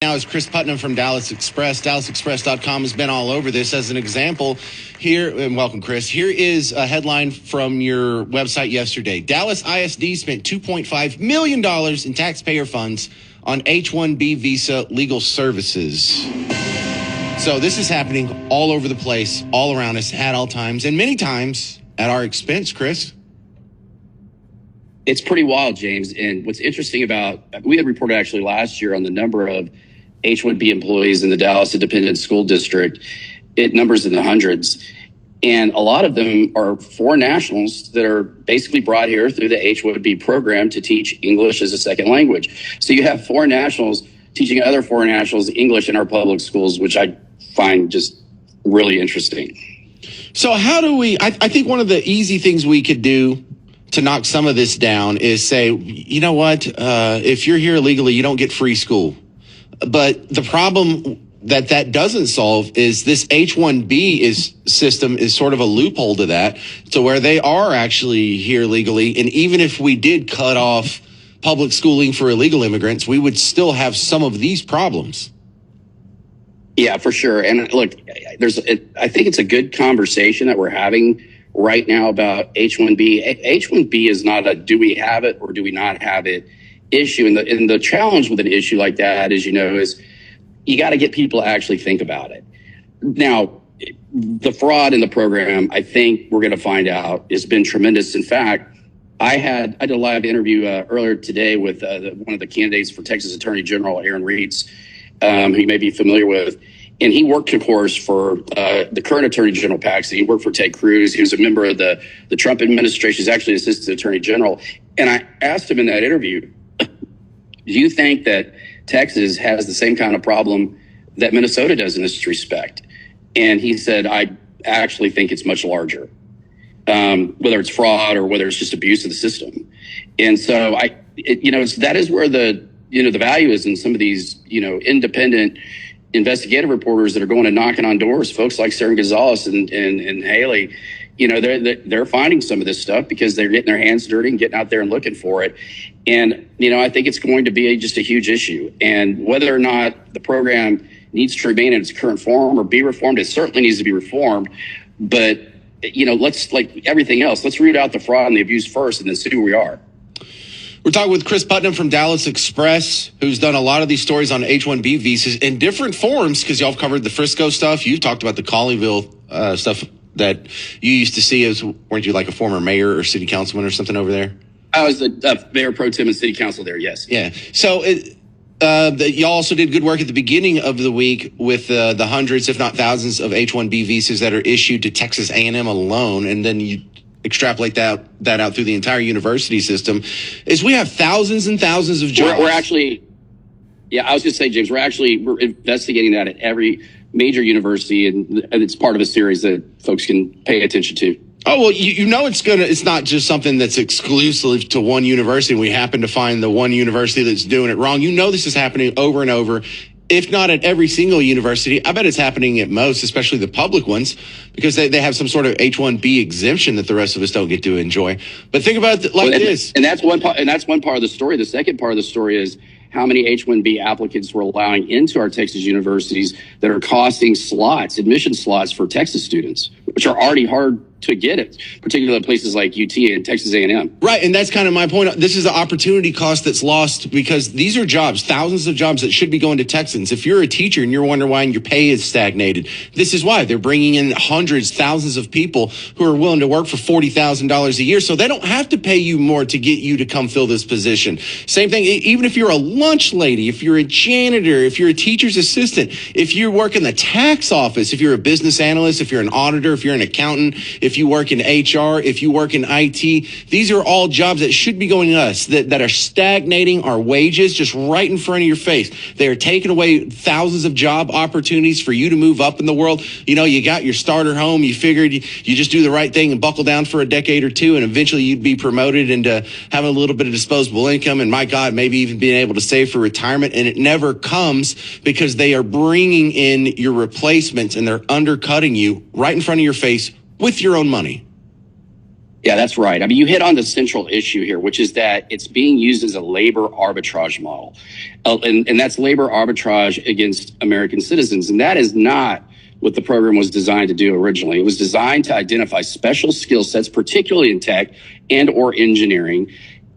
Now is Chris Putnam from Dallas Express. DallasExpress.com has been all over this. As an example, here, and welcome, Chris. Here is a headline from your website yesterday. Dallas ISD spent $2.5 million in taxpayer funds on H-1B visa legal services. So this is happening all over the place, all around us, at all times, and many times at our expense, Chris. It's pretty wild, James. And what's interesting about, we had reported actually last year on the number of H-1B employees in the Dallas Independent School District. It numbers in the hundreds. And a lot of them are foreign nationals that are basically brought here through the H-1B program to teach English as a second language. So you have foreign nationals teaching other foreign nationals English in our public schools, which I find just really interesting. So how do we, I think one of the easy things we could do to knock some of this down is say, you know what, if you're here illegally, you don't get free school. But the problem that doesn't solve is this H-1B system is sort of a loophole to that, to where they are actually here legally. And even if we did cut off public schooling for illegal immigrants, we would still have some of these problems. Yeah, for sure. And look, I think it's a good conversation that we're having right now about H-1B. H-1B is not a do we have it or do we not have it issue. And the challenge with an issue like that, as you know, is you got to get people to actually think about it. Now, the fraud in the program, I think we're going to find out, has been tremendous. In fact, I did a live interview earlier today with one of the candidates for Texas Attorney General, Aaron Reitz, who you may be familiar with. And he worked, of course, for the current Attorney General Paxton. He worked for Ted Cruz. He was a member of the Trump administration. He's actually Assistant Attorney General. And I asked him in that interview, do you think that Texas has the same kind of problem that Minnesota does in this respect? And he said, I actually think it's much larger, whether it's fraud or whether it's just abuse of the system. And so that is where the value is in some of these, independent investigative reporters that are going and knocking on doors, folks like Sarah Gonzalez and Haley. They're finding some of this stuff because they're getting their hands dirty and getting out there and looking for it. And, I think it's going to be just a huge issue. And whether or not the program needs to remain in its current form or be reformed, it certainly needs to be reformed. But, let's, like everything else, let's root out the fraud and the abuse first and then see who we are. We're talking with Chris Putnam from Dallas Express, who's done a lot of these stories on H-1B visas in different forms, because y'all have covered the Frisco stuff. You've talked about the Colleyville stuff that you used to see as, weren't you like a former mayor or city councilman or something over there? I was the mayor pro tem and city council there, yes. Yeah. So y'all also did good work at the beginning of the week with the hundreds, if not thousands, of H-1B visas that are issued to Texas A&M alone, and then you extrapolate that out through the entire university system. Is we have thousands and thousands of jobs. We're actually, I was going to say, James, we're investigating that at every major university, and it's part of a series that folks can pay attention to. Oh, well, it's not just something that's exclusive to one university. We happen to find the one university that's doing it wrong. This is happening over and over. If not at every single university, I bet it's happening at most, especially the public ones, because they have some sort of H-1B exemption that the rest of us don't get to enjoy. But think about it this. And that's one part of the story. The second part of the story is how many H-1B applicants we're allowing into our Texas universities that are costing admission slots for Texas students, which are already hard to get it, particularly places like UT and Texas A&M. Right, and that's kind of my point. This is the opportunity cost that's lost, because these are jobs, thousands of jobs that should be going to Texans. If you're a teacher and you're wondering why your pay is stagnated, this is why. They're bringing in hundreds, thousands of people who are willing to work for $40,000 a year, so they don't have to pay you more to get you to come fill this position. Same thing, even if you're a lunch lady, if you're a janitor, if you're a teacher's assistant, if you work in the tax office, if you're a business analyst, if you're an auditor, if you're an accountant, if you work in HR, if you work in IT, these are all jobs that should be going to us, that are stagnating our wages just right in front of your face. They are taking away thousands of job opportunities for you to move up in the world. You got your starter home. You figured you just do the right thing and buckle down for a decade or two, and eventually you'd be promoted into having a little bit of disposable income, and my God, maybe even being able to save for retirement. And it never comes, because they are bringing in your replacements and they're undercutting you right in front of your face with your own money. Yeah, that's right. I mean, you hit on the central issue here, which is that it's being used as a labor arbitrage model. And that's labor arbitrage against American citizens. And that is not what the program was designed to do originally. It was designed to identify special skill sets, particularly in tech and or engineering,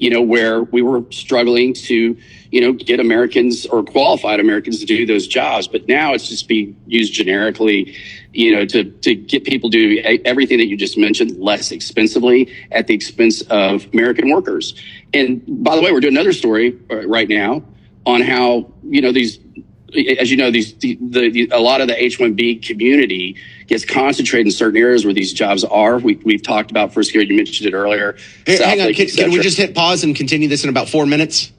where we were struggling to, get Americans or qualified Americans to do those jobs. But now it's just being used generically, to get people to do everything that you just mentioned less expensively at the expense of American workers. And by the way, we're doing another story right now on how, these, as you know, a lot of the H-1B community gets concentrated in certain areas where these jobs are. We've talked about Frisco. You mentioned it earlier. Hang on, can we just hit pause and continue this in about 4 minutes?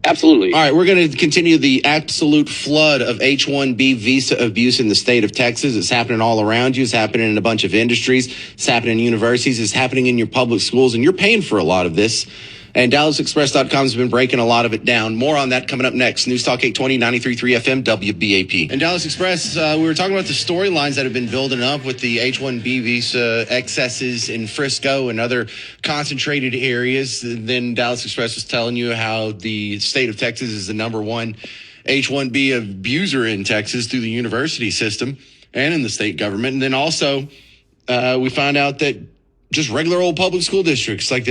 Absolutely. All right, we're going to continue the absolute flood of H-1B visa abuse in the state of Texas. It's happening all around you. It's happening in a bunch of industries. It's happening in universities. It's happening in your public schools, and you're paying for a lot of this. And DallasExpress.com has been breaking a lot of it down. More on that coming up next. News Talk 820, 93.3 FM, WBAP. And Dallas Express, we were talking about the storylines that have been building up with the H-1B visa excesses in Frisco and other concentrated areas. Then Dallas Express was telling you how the state of Texas is the number one H-1B abuser in Texas through the university system and in the state government. And then also we found out that just regular old public school districts like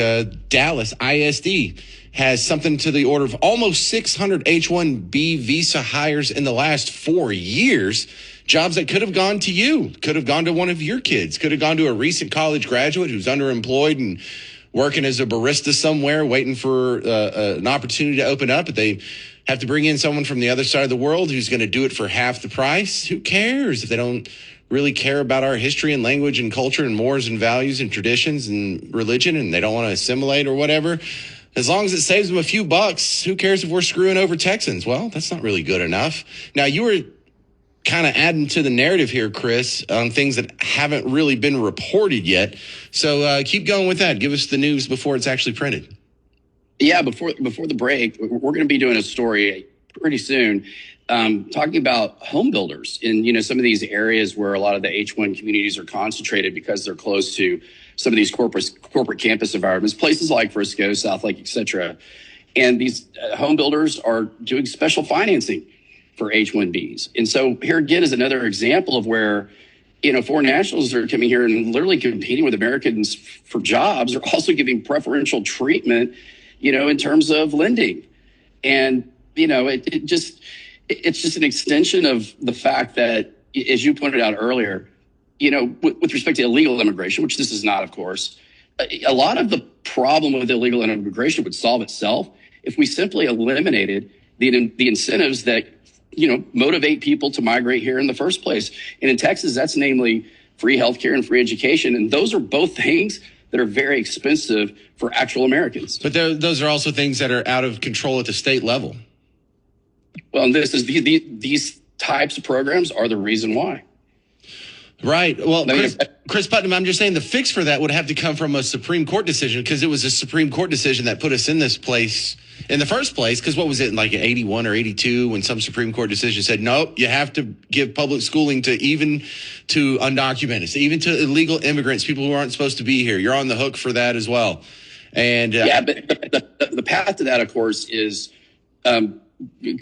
Dallas ISD has something to the order of almost 600 H-1B visa hires in the last 4 years. Jobs that could have gone to you, could have gone to one of your kids, could have gone to a recent college graduate who's underemployed and working as a barista somewhere, waiting for an opportunity to open up. But they have to bring in someone from the other side of the world who's going to do it for half the price. Who cares if they don't really care about our history and language and culture and mores and values and traditions and religion, and they don't want to assimilate or whatever? As long as it saves them a few bucks, who cares if we're screwing over Texans? Well, that's not really good enough. Now, you were kind of adding to the narrative here, Chris, on things that haven't really been reported yet. So keep going with that. Give us the news before it's actually printed. Yeah, before the break, we're going to be doing a story pretty soon talking about home builders in, some of these areas where a lot of the H1 communities are concentrated because they're close to some of these corporate campus environments, places like Frisco, South Lake, et cetera. And these home builders are doing special financing for H-1Bs. And so here again is another example of where, foreign nationals are coming here and literally competing with Americans for jobs, are also giving preferential treatment, in terms of lending. And, it's just an extension of the fact that, as you pointed out earlier, with respect to illegal immigration, which this is not, of course, a lot of the problem with illegal immigration would solve itself if we simply eliminated the incentives that, motivate people to migrate here in the first place. And in Texas, that's namely free healthcare and free education. And those are both things that are very expensive for actual Americans. But those are also things that are out of control at the state level. Well, and this is these types of programs are the reason why. Right. Well, Chris Putnam, I'm just saying the fix for that would have to come from a Supreme Court decision, because it was a Supreme Court decision that put us in this place in the first place. Because what was it, like 81 or 82, when some Supreme Court decision said, nope, you have to give public schooling to undocumented, even to illegal immigrants, people who aren't supposed to be here. You're on the hook for that as well. And but the path to that, of course, is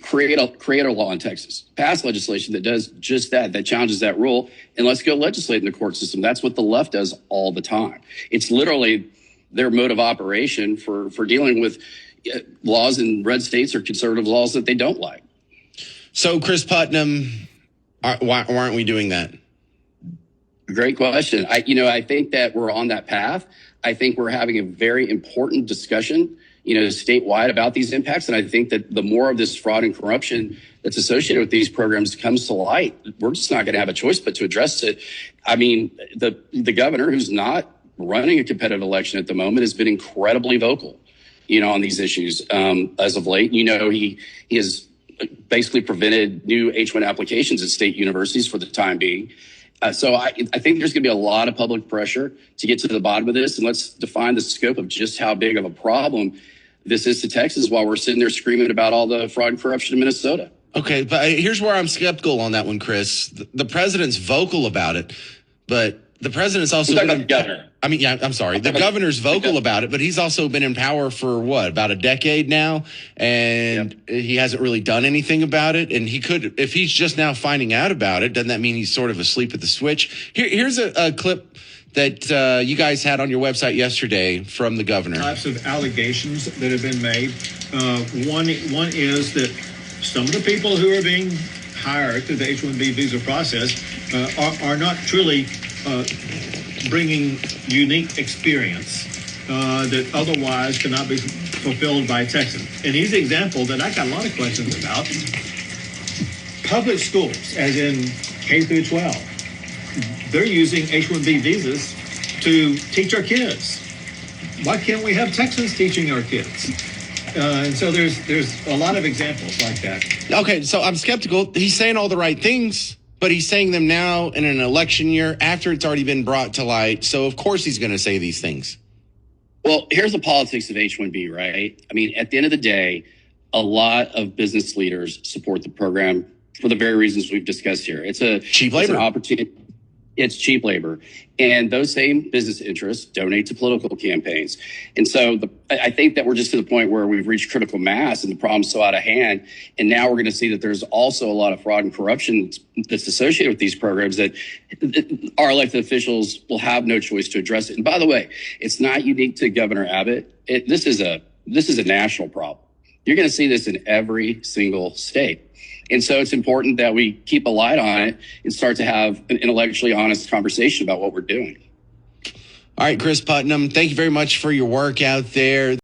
create a law in Texas, pass legislation that does just that challenges that rule, and let's go legislate in the court system. That's what the left does all the time. It's literally their mode of operation for dealing with laws in red states or conservative laws that they don't like. So, Chris Putnam, why aren't we doing that? Great question. I think that we're on that path. I think we're having a very important discussion, statewide about these impacts. And I think that the more of this fraud and corruption that's associated with these programs comes to light, we're just not going to have a choice but to address it. I mean, the governor, who's not running a competitive election at the moment, has been incredibly vocal, on these issues as of late. He has basically prevented new H-1 applications at state universities for the time being. So I think there's going to be a lot of public pressure to get to the bottom of this. And let's define the scope of just how big of a problem this is to Texas while we're sitting there screaming about all the fraud and corruption in Minnesota. Okay, but here's where I'm skeptical on that one, Chris. The president's vocal about it, but the president's also about the governor. I mean, yeah, I'm sorry. The governor's vocal about it, but he's also been in power for about a decade now, and he hasn't really done anything about it. And he could, if he's just now finding out about it, doesn't that mean he's sort of asleep at the switch? Here's a clip that you guys had on your website yesterday from the governor. Types of allegations that have been made. One is that some of the people who are being hired through the H-1B visa process are not truly bringing unique experience that otherwise cannot be fulfilled by Texans. And he's the example that I got a lot of questions about. Public schools, as in K through 12, they're using H-1B visas to teach our kids. Why can't we have Texans teaching our kids? And so there's a lot of examples like that. Okay, so I'm skeptical. He's saying all the right things, but he's saying them now in an election year after it's already been brought to light. So, of course, he's going to say these things. Well, here's the politics of H-1B, right? I mean, at the end of the day, a lot of business leaders support the program for the very reasons we've discussed here. It's cheap labor. It's an opportunity. It's cheap labor. And those same business interests donate to political campaigns. And so I think that we're just to the point where we've reached critical mass and the problem's so out of hand. And now we're going to see that there's also a lot of fraud and corruption that's associated with these programs that our elected officials will have no choice to address it. And by the way, it's not unique to Governor Abbott. This is a national problem. You're going to see this in every single state. And so it's important that we keep a light on it and start to have an intellectually honest conversation about what we're doing. All right, Chris Putnam, thank you very much for your work out there.